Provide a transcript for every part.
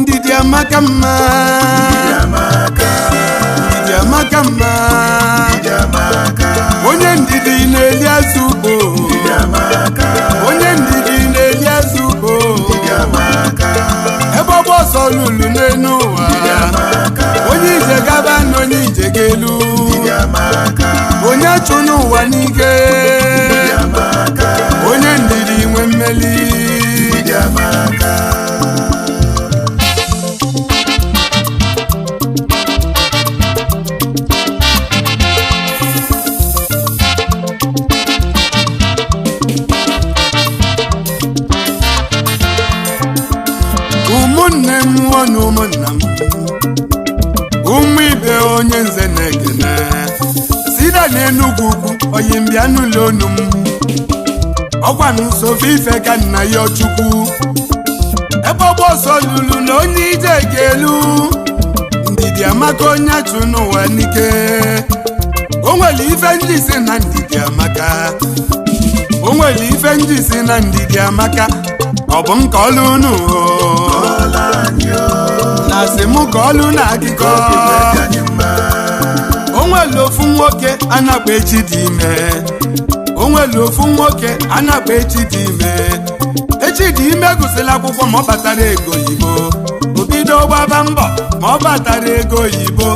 Ndidi amaka mma, ndidi amaka mma, onye ndidi na-eli azụbo, onye ndidi na-eli azụbo, ebe ọgbọ ọsọ lulu n'enu ụwa, onye ije gaba na onye ije gelu, onye chụ n'ụwa n'ike, onye ndidi nwe mmeli. Ụmụnne m ọnụ ụmụnna m, ụmụ ibe onye nze na-ekene, sida n'Enugwu ugwu oyi mbịa n'ụlọ onu m, ọkwa n'ụsọfe ife ka nna ya Chukwu, ebe ọgbọ ọsọ lulu na onye ije ga-elu, ndidi amaka onye achụ n'ụwa n'ike, o nwere ife ndị si na ndidi amaka, o nwere ife ndị si na ndidi amaka, ọ bụ nke ọlụ unu na asị mụ ka ọlụ na-akịkọ. O nwere ofu nwoke a na-akpa echi dị ime, o nwere ofu nwoke a na-akpa echi dị ime, echi dị ime gụsịrị akwụkwọ ma ọ batara ego oyibo, o bido gbaba mbọ ma ọ batara ego oyibo,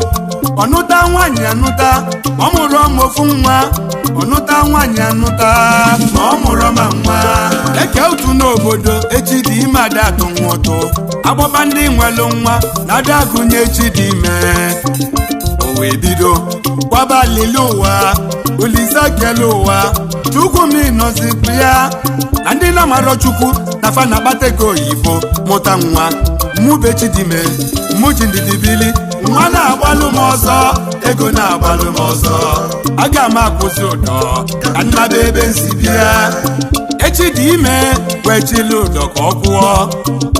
ọnụta nwaanyị anụta ma ọ mụrụ ọma ofu nwa, ọnụta nwaanyị anụta ma ọ mụrụ ọma nwa, eke otu n'obodo echi dị ime adakụ nwa ụtụ, agbaba ndị nwelụ nwa na adagụnye echi dị ime, o wee bido gbaba lele ụwa, Olisa kele ụwa, Chukwu m ịnọzikwu ya, na ndị na-amarọ Chukwu na fa na-akpata ego oyibo mụta nwa, mụbe echi dị ime, mụ ji ndidi bili, nwa na-agbalụ m ọzọ, ego na-agbalụ m ọzọ, aga m akwụsị ụdọ ka nnaba ebe nsi bịa, echi dị ime wee chili ụdọ ka ọ kwụọ,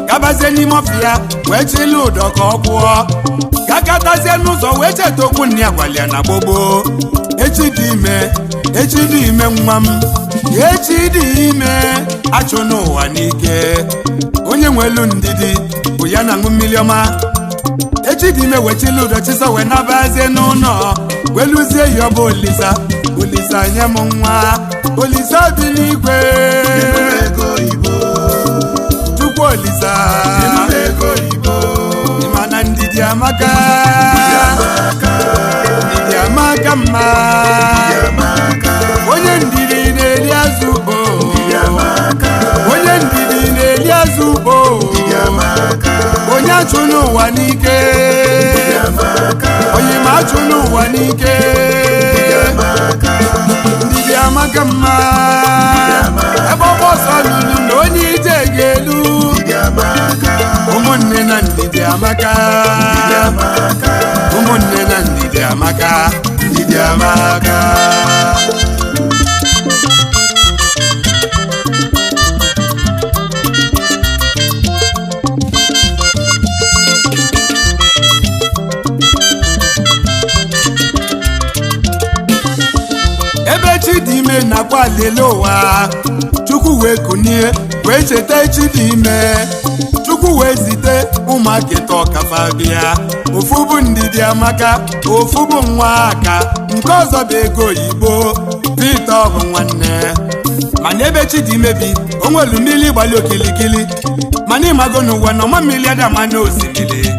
gabazie n'ime ọfịa wee chili ụdọ ka ọ kwụọ, gakatazie n'ụzọ wee cheta okwu nne ya gwalịa na gbogbo, echi dị ime, echi dị ime nwa m, echi dị ime achụ n'ụwa n'ike, onye nwelu ndidi bụ ya na ṅụ mmiri ọma, echi dị ime wechili ụdọ chisọ wee nabazie n'ụlọ, weluzie ya ọ bụ Olisa, Olisa nye m nwa, Olisa dị n'igwe, Chukwu Olisa, ịma na ndidi amaka, ndidi amaka mma, onye ndidi na-eri azụbo, onye ndidi na-eri azụbo, onye achụ n'ụwa n'ike, onye ma achụ n'ụwa n'ike, ndidi amaka mma, ebe ọgbọ ọsọ lulu na onye ije ga-elu, ụmụnne na ndidi amaka, ụmụnne na ndidi amaka, ndidi amaka. Ebe chi dị ime nakwa lele ụwa, Chukwu wee kunie wee cheta echi dị ime, Chukwu wee zite ụmụaka ịtọ ọkafa bịa, ofu bụ ndidi amaka, ofu bụ nwa aka, nke ọzọ bụ ego oyibo, Pita ọ bụ nwanne, mana ebe chi dị ime bi o nwelu mmiri gbali okilikili, mana ịmago n'ụwa na ọma mmiri adama na osimiri,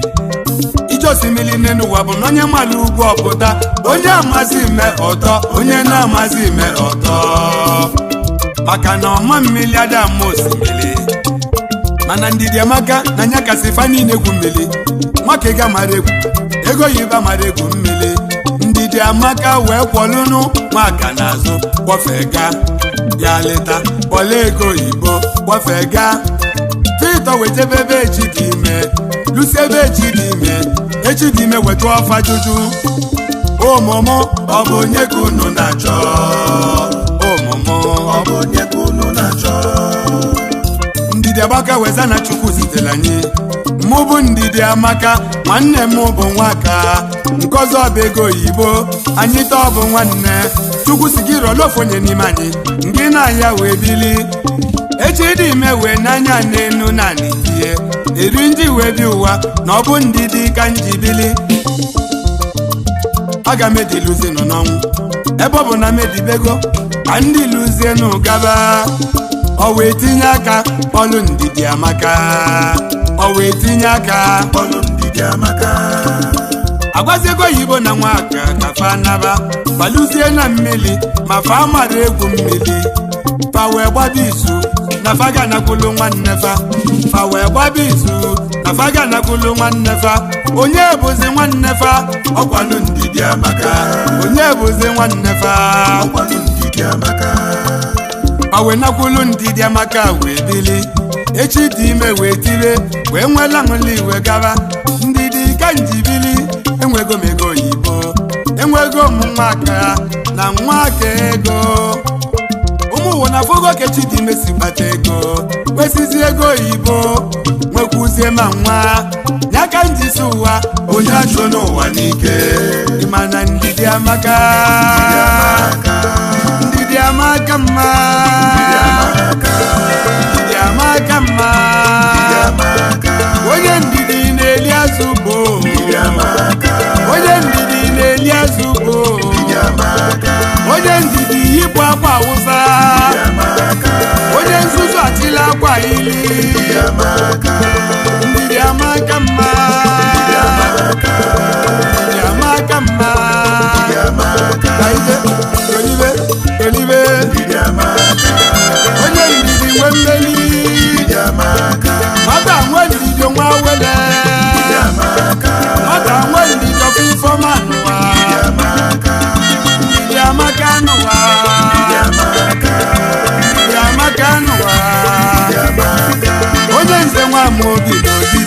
ije osimiri n'ụwa bụ na onye mmadụ ugwu ọpụta, onye amazi ime ọtọ, onye na-amazi ime ọtọ, maka na ọma mmiri adama osimiri, mana ndidi amaka na anya kasị fa niile egwu mmiri, nwake ga mara egwu, ego yiba mara egwu mmiri, ndidi amaka wee kwọlụnụ nwaka n'azụ kwọfega ya leta kpọla ego oyibo kwọfega, Pita wetebe ebe echi dị ime, lusi ebe echi dị ime, echi dị ime wetu ọfa juju, ụmụmụ ọ bụ onye ka unu na-achọ, ụmụmụ ọ bụ onye ka unu na-achọ, ndidi amaka weza na Chukwu zitere anyị, mụ bụ ndidi amaka, nwanne m bụ nwaka, nke ọzọ bụ ego oyibo, anyị taa ọ bụ nwanne, Chukwu si gị rọlọ ofu onye n'ime anyị, ngị na ya wee bili echi dị ime wee n'anya n'enu na n'itie eri ndị wee bi ụwa na ọ bụ ndidi ka njibili aga m ediluzienụ n'ọnwụ ebe ọ bụ na medibego ka ndị luzienụ gaba ọ wee tinye aka ọlụ ndidi amaka ọ wee tinye aka ọlụ ndidi amaka agwaziego oyibo na nwaka ka fa naba faluzie na mmiri ma fa mara egwu mmiri fa wee gbaba izu na fa ga nakwulu nwanne fa wee gbaba izu na fa ga nakwulu nwanne fa onye bụzi nwanne fa ọkwalụ ndidi amaka onye bụzi nwanne fa ọkwalụ ndidi amaka fa wee nakwulu ndidi amaka wee bili echi dị ime wee tire wee nwela nwele iwe gaba ndidi ka njibili enwego m ego oyibo enwego m nwaka na nwaka ego ụmụ na fogo kechi dị ime si kpata ego kwesizi ego oyibo nwekwuzie ma nwa nyaka njisi ụwa onye achụ n'ụwa n'ike ịmana ndidi amaka ndidi amaka mma ndidi amaka mma onye ndidi na-eli azụ ugbo onye ndidi na-eli azụ ugbo onye ndidi yipụ akwa awụsa onye nzuzu atịla akwa ili ndidi amaka mma ndidi amaka mma olive onye ndidi nwe mmeli nwata nwe ndidi nwa wele nwata nwe ndidi ọkụ ifeọma n'ụwa ndidi amaka n'ụwa ndidi amaka n'ụwa onye nze nwa m obi n'obi